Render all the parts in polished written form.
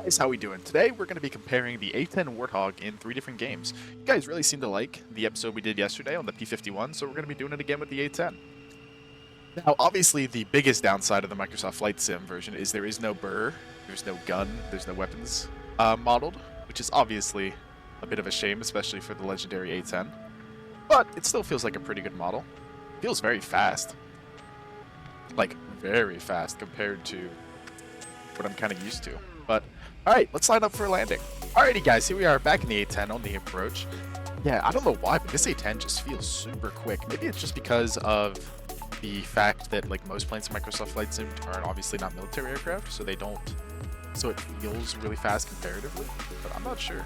Guys, how we doing? Today we're going to be comparing the A10 Warthog in 3 different games. You guys really seem to like the episode we did yesterday on the P51, so we're going to be doing it again with the A10. Now, obviously, the biggest downside of the Microsoft Flight Sim version is there is no burr, there's no gun, there's no weapons modeled, which is obviously a bit of a shame, especially for the legendary A10. But it still feels like a pretty good model. It feels very fast. Like, very fast compared to what I'm kind of used to. But, alright, let's line up for a landing. Alrighty guys, here we are back in the A10 on the approach. Yeah, I don't know why, but this A10 just feels super quick. Maybe it's just because of the fact that like most planes in Microsoft Flight Sim are obviously not military aircraft, so it feels really fast comparatively, but I'm not sure.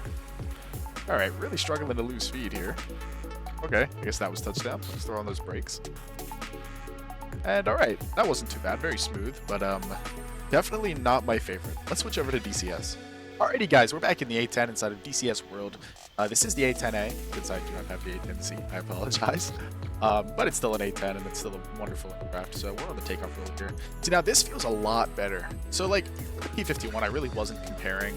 Alright, really struggling to lose speed here. Okay, I guess that was touchdown. Let's throw on those brakes. And alright, that wasn't too bad, very smooth, but definitely not my favorite. Let's switch over to DCS. Alrighty guys, we're back in the A10 inside of DCS World. This is the A10A, since I do not have the A10C, I apologize. But it's still an A10 and it's still a wonderful aircraft, so we're on the takeoff roll here. See, now this feels a lot better. So like, the P51, I really wasn't comparing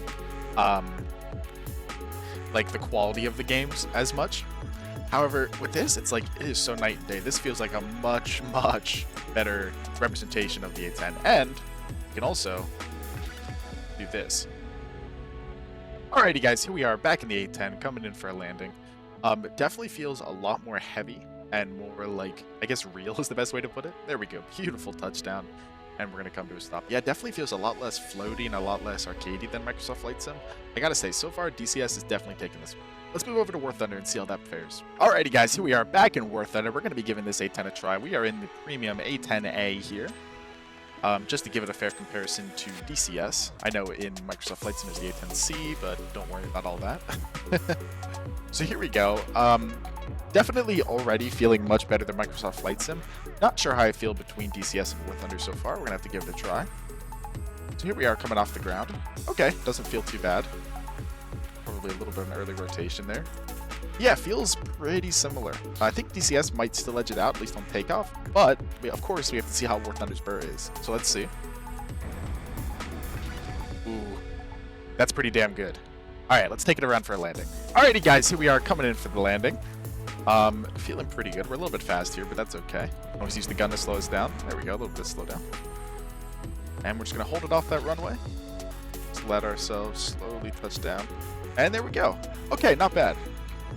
like the quality of the games as much. However, with this, it's like, it is so night and day. This feels like a much, much better representation of the A10, and you can also do this. Alrighty guys, here we are back in the A10, coming in for a landing. It definitely feels a lot more heavy and more like, I guess real is the best way to put it. There we go, beautiful touchdown. And we're gonna come to a stop. Yeah, it definitely feels a lot less floaty and a lot less arcadey than Microsoft Flight Sim. I gotta say, so far DCS is definitely taking this one. Let's move over to War Thunder and see how that fares. Alrighty guys, here we are back in War Thunder. We're gonna be giving this A10 a try. We are in the premium A10A here. Just to give it a fair comparison to DCS. I know in Microsoft Flight Sim is the A10C, but don't worry about all that. So here we go. Definitely already feeling much better than Microsoft Flight Sim. Not sure how I feel between DCS and War Thunder so far. We're gonna have to give it a try. So here we are coming off the ground. Okay, doesn't feel too bad. Probably a little bit of an early rotation there. Yeah, feels pretty similar. I think DCS might still edge it out, at least on takeoff, but of course we have to see how War Thunder's burr is. So let's see. Ooh, that's pretty damn good. Alright, let's take it around for a landing. Alrighty guys, here we are coming in for the landing. Feeling pretty good. We're a little bit fast here, but that's okay. Always use the gun to slow us down. There we go, a little bit of slow down. And we're just gonna hold it off that runway. Just let ourselves slowly touch down. And there we go. Okay, not bad.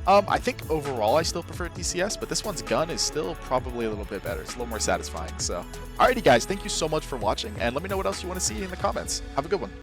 I think overall I still prefer DCS, but this one's gun is still probably a little bit better. It's a little more satisfying. So, alrighty guys, thank you so much for watching, and let me know what else you want to see in the comments. Have a good one.